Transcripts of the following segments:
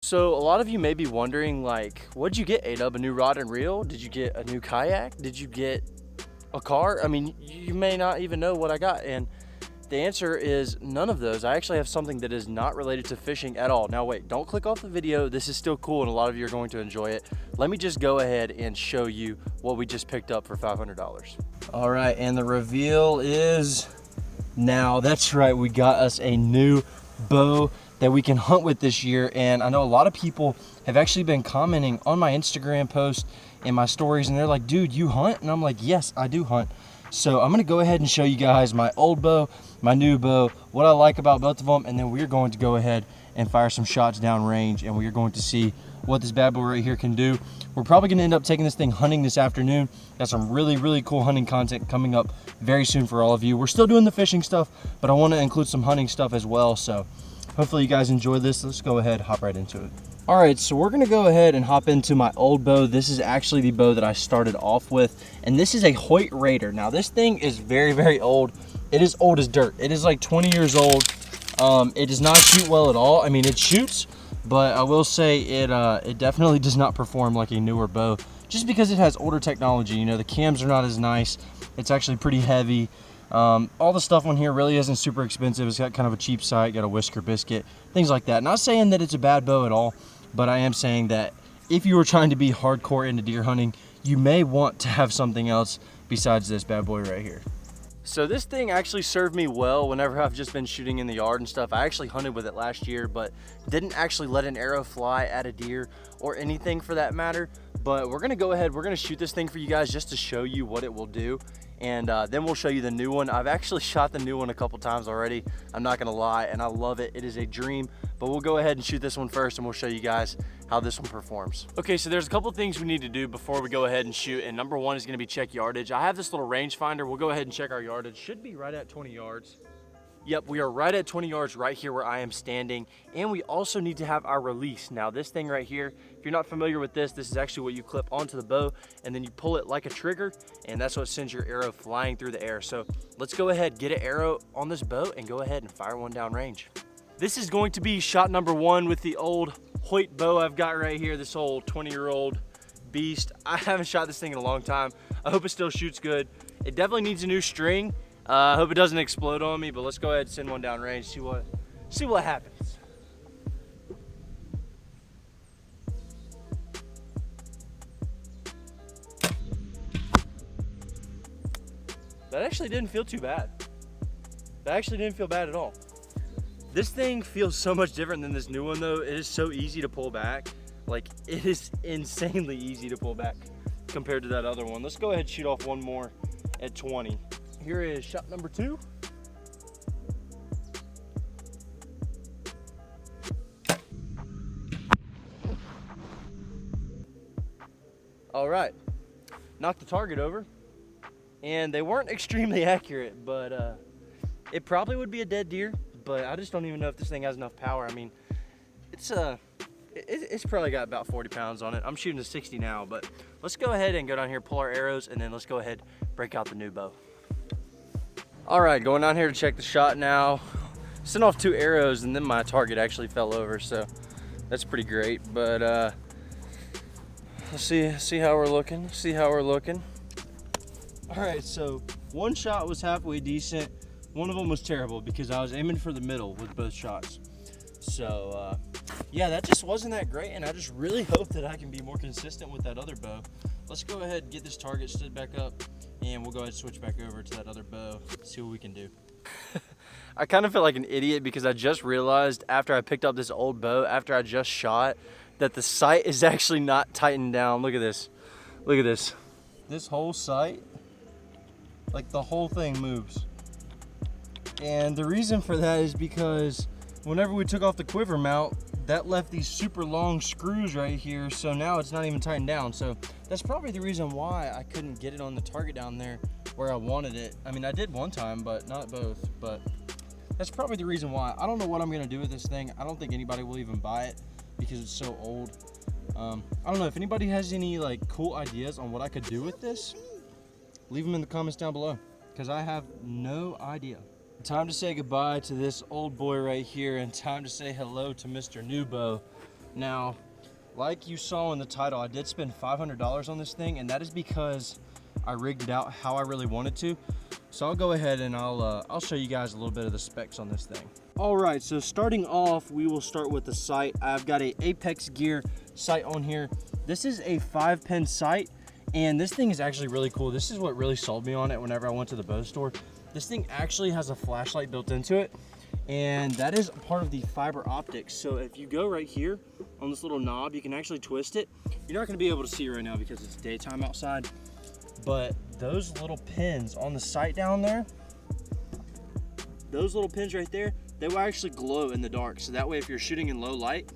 So a lot of you may be wondering, like, what'd you get, A-Dub? A new rod and reel? Did you get a new kayak? Did you get a car? I mean, you may not even know what I got. And the answer is none of those. I actually have something that is not related to fishing at all. Now wait, don't click off the video. This is still cool and a lot of you are going to enjoy it. Let me just go ahead and show you what we just picked up for $500. All right, and the reveal is now. That's right, we got us a new bow that we can hunt with this year. And I know a lot of people have actually been commenting on my Instagram post and my stories, and they're like, dude, you hunt? And I'm like, yes, I do hunt. So I'm gonna go ahead and show you guys my old bow, my new bow, what I like about both of them, and then we're going to go ahead and fire some shots down range, and we're going to see what this bad boy right here can do. We're probably gonna end up taking this thing hunting this afternoon. Got some really, really cool hunting content coming up very soon for all of you. We're still doing the fishing stuff, but I wanna include some hunting stuff as well. So hopefully you guys enjoy this. Let's go ahead, hop right into it. All right, so we're gonna go ahead and hop into my old bow. This is actually the bow that I started off with, and this is a Hoyt Raider. Now this thing is very, very old. It is old as dirt. It is like 20 years old. It does not shoot well at all. I mean, it shoots, but I will say it definitely does not perform like a newer bow, just because it has older technology. You know, the cams are not as nice. It's actually pretty heavy. All the stuff on here really isn't super expensive. It's got kind of a cheap sight, got a whisker biscuit, things like that. Not saying that it's a bad bow at all, but I am saying that if you were trying to be hardcore into deer hunting, you may want to have something else besides this bad boy right here. So this thing actually served me well whenever I've just been shooting in the yard and stuff. I actually hunted with it last year, but didn't actually let an arrow fly at a deer or anything for that matter. But we're gonna go ahead, we're gonna shoot this thing for you guys just to show you what it will do. And then we'll show you the new one. I've actually shot the new one a couple times already, I'm not gonna lie, and I love it. It is a dream, but we'll go ahead and shoot this one first and we'll show you guys how this one performs. Okay, so there's a couple things we need to do before we go ahead and shoot, and number one is gonna be check yardage. I have this little rangefinder. We'll go ahead and check our yardage. Should be right at 20 yards. Yep, we are right at 20 yards right here where I am standing. And we also need to have our release. Now this thing right here, if you're not familiar with this, this is actually what you clip onto the bow and then you pull it like a trigger, and that's what sends your arrow flying through the air. So let's go ahead, get an arrow on this bow and go ahead and fire one down range. This is going to be shot number one with the old Hoyt bow I've got right here, this old 20-year-old beast. I haven't shot this thing in a long time. I hope it still shoots good. It definitely needs a new string. I hope it doesn't explode on me, but let's go ahead and send one down range, see what happens. That actually didn't feel too bad. That actually didn't feel bad at all. This thing feels so much different than this new one though. It is so easy to pull back. Like, it is insanely easy to pull back compared to that other one. Let's go ahead and shoot off one more at 20. Here is shot number two. All right, knocked the target over, and they weren't extremely accurate, but it probably would be a dead deer, but I just don't even know if this thing has enough power. I mean, it's probably got about 40 pounds on it. I'm shooting a 60 now, but let's go ahead and go down here, pull our arrows, and then let's go ahead, break out the new bow. All right, going down here to check the shot now. Sent off 2 arrows and then my target actually fell over, so that's pretty great. But let's see how we're looking. All right, so one shot was halfway decent. One of them was terrible because I was aiming for the middle with both shots. So yeah, that just wasn't that great, and I just really hope that I can be more consistent with that other bow. Let's go ahead and get this target stood back up, and we'll go ahead and switch back over to that other bow, see what we can do. I kind of feel like an idiot because I just realized after I picked up this old bow, after I just shot, that the sight is actually not tightened down. Look at this. Look at this. This whole sight, like the whole thing moves. And the reason for that is because whenever we took off the quiver mount, that left these super long screws right here, so now it's not even tightened down. So that's probably the reason why I couldn't get it on the target down there where I wanted it. I mean, I did one time, but not both. But that's probably the reason why. I don't know what I'm gonna do with this thing. I don't think anybody will even buy it because it's so old. I don't know if anybody has any like cool ideas on what I could do with this. Leave them in the comments down below because I have no idea. Time to say goodbye to this old boy right here, and time to say hello to Mr. New Bow. Now, like you saw in the title, I did spend $500 on this thing, and that is because I rigged it out how I really wanted to. So I'll go ahead and I'll show you guys a little bit of the specs on this thing. All right, so starting off, we will start with the sight. I've got a Apex Gear sight on here. This is a 5-pin sight, and this thing is actually really cool. This is what really sold me on it whenever I went to the bow store. This thing actually has a flashlight built into it, and that is part of the fiber optics. So if you go right here on this little knob, you can actually twist it. You're not gonna be able to see it right now because it's daytime outside, but those little pins on the sight down there, those little pins right there, they will actually glow in the dark. So that way, if you're shooting in low light,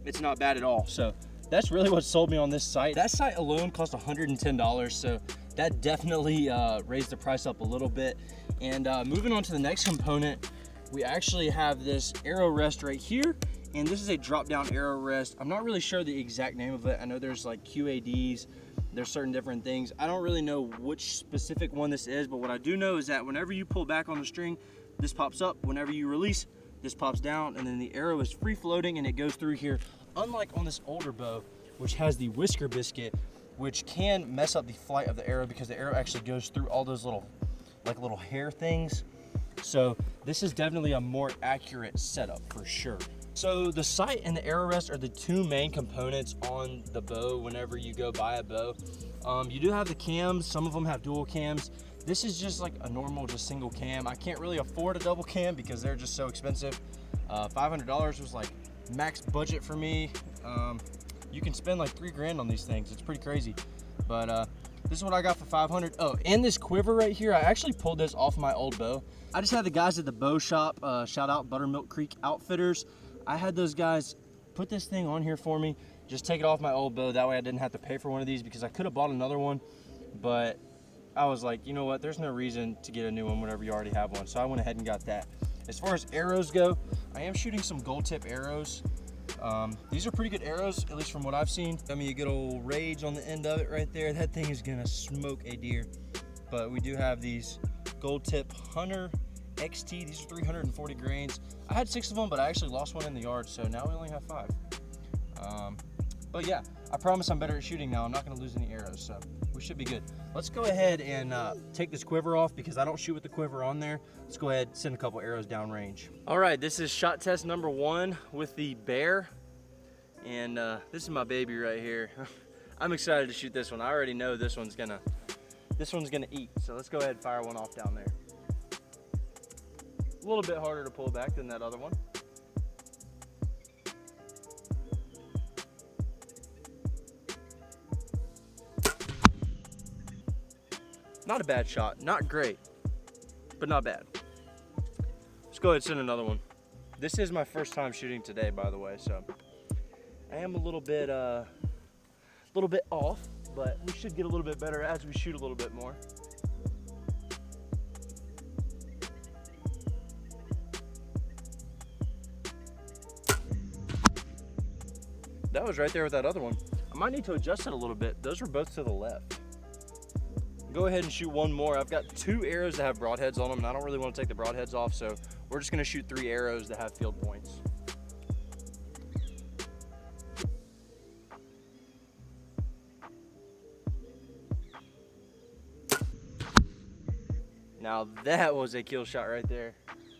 it's not bad at all. So that's really what sold me on this sight. That sight alone cost $110, so that definitely raised the price up a little bit. And moving on to the next component, we actually have this arrow rest right here, and this is a drop-down arrow rest. I'm not really sure the exact name of it. I know there's like QADs, there's certain different things. I don't really know which specific one this is, but what I do know is that whenever you pull back on the string, this pops up. Whenever you release, this pops down, and then the arrow is free floating and it goes through here. Unlike on this older bow, which has the whisker biscuit, which can mess up the flight of the arrow because the arrow actually goes through all those little hair things. So this is definitely a more accurate setup for sure. So the sight and the arrow rest are the two main components on the bow whenever you go buy a bow. You do have the cams, some of them have dual cams. This is just like a normal, just single cam. I can't really afford a double cam because they're just so expensive. $500 was like max budget for me. You can spend like $3 grand on these things. It's pretty crazy. But this is what I got for $500. Oh, and this quiver right here, I actually pulled this off my old bow. I just had the guys at the bow shop, shout out Buttermilk Creek Outfitters. I had those guys put this thing on here for me, just take it off my old bow. That way I didn't have to pay for one of these because I could have bought another one, but I was like, you know what, there's no reason to get a new one whenever you already have one. So I went ahead and got that. As far as arrows go, I am shooting some gold tip arrows. These are pretty good arrows, at least from what I've seen. I mean, a good old Rage on the end of it right there. That thing is gonna smoke a deer. But we do have these gold tip Hunter XT. These are 340 grains. I had 6 of them, but I actually lost one in the yard, so now we only have 5. But yeah, I promise I'm better at shooting now. I'm not gonna lose any arrows, so we should be good. Let's go ahead and take this quiver off because I don't shoot with the quiver on there. Let's go ahead and send a couple arrows downrange. All right, this is shot test number 1 with the Bear. And this is my baby right here. I'm excited to shoot this one. I already know this one's gonna eat. So let's go ahead and fire one off down there. A little bit harder to pull back than that other one. Not a bad shot, not great, but not bad. Let's go ahead and send another one. This is my first time shooting today, by the way, so I am a little bit off, but we should get a little bit better as we shoot a little bit more. That was right there with that other one. I might need to adjust it a little bit. Those were both to the left. Go ahead and shoot one more. I've got 2 arrows that have broadheads on them, and I don't really want to take the broadheads off, so we're just gonna shoot 3 arrows that have field points. Now that was a kill shot right there.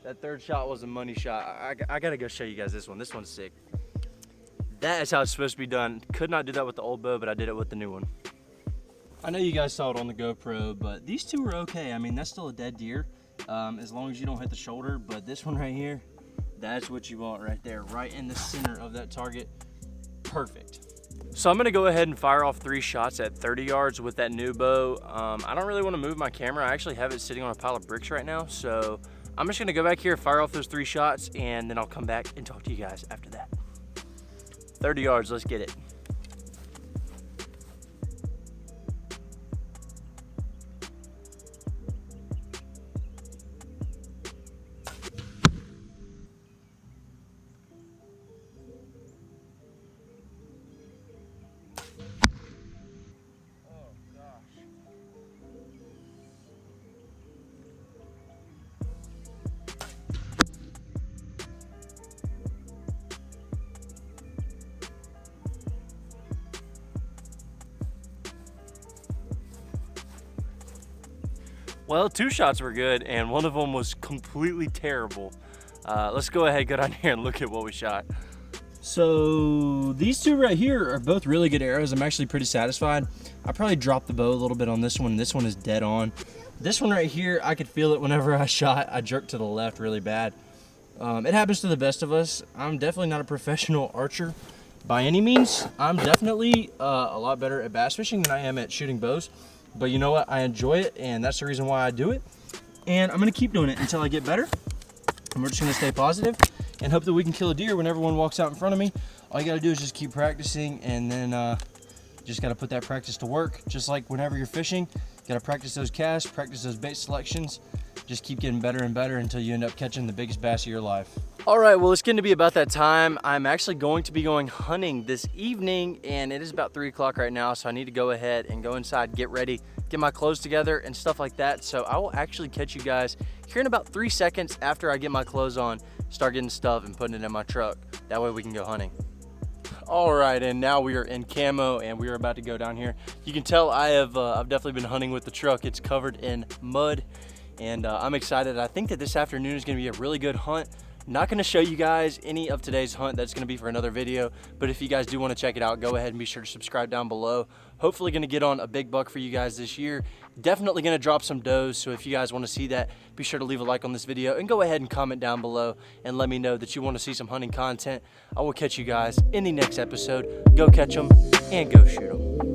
That third shot was a money shot. I gotta go show you guys this one. This one's sick. That is how it's supposed to be done. Could not do that with the old bow, but I did it with the new one. I know you guys saw it on the GoPro, but these 2 were okay. I mean, that's still a dead deer, as long as you don't hit the shoulder, but this one right here, that's what you want right there, right in the center of that target. Perfect. So I'm gonna go ahead and fire off 3 shots at 30 yards with that new bow. I don't really wanna move my camera. I actually have it sitting on a pile of bricks right now, so I'm just gonna go back here, fire off those 3 shots, and then I'll come back and talk to you guys after that. 30 yards, let's get it. Well, 2 shots were good, and one of them was completely terrible. Let's go ahead, go down here and look at what we shot. So these 2 right here are both really good arrows. I'm actually pretty satisfied. I probably dropped the bow a little bit on this one. This one is dead on. This one right here, I could feel it whenever I shot. I jerked to the left really bad. It happens to the best of us. I'm definitely not a professional archer by any means. I'm definitely a lot better at bass fishing than I am at shooting bows. But you know what? I enjoy it, and that's the reason why I do it. And I'm gonna keep doing it until I get better. And we're just gonna stay positive and hope that we can kill a deer when everyone walks out in front of me. All you gotta do is just keep practicing, and then just gotta put that practice to work. Just like whenever you're fishing, you gotta practice those casts, practice those bait selections. Just keep getting better and better until you end up catching the biggest bass of your life. All right, well, it's getting to be about that time. I'm actually going to be going hunting this evening, and it is about 3 o'clock right now, so I need to go ahead and go inside, get ready, get my clothes together and stuff like that. So I will actually catch you guys here in about 3 seconds after I get my clothes on, start getting stuff and putting it in my truck. That way we can go hunting. All right, and now we are in camo and we are about to go down here. You can tell I've definitely been hunting with the truck. It's covered in mud, and I'm excited. I think that this afternoon is gonna be a really good hunt. Not gonna show you guys any of today's hunt. That's gonna be for another video, but if you guys do wanna check it out, go ahead and be sure to subscribe down below. Hopefully gonna get on a big buck for you guys this year. Definitely gonna drop some does, so if you guys wanna see that, be sure to leave a like on this video and go ahead and comment down below and let me know that you wanna see some hunting content. I will catch you guys in the next episode. Go catch them and go shoot them.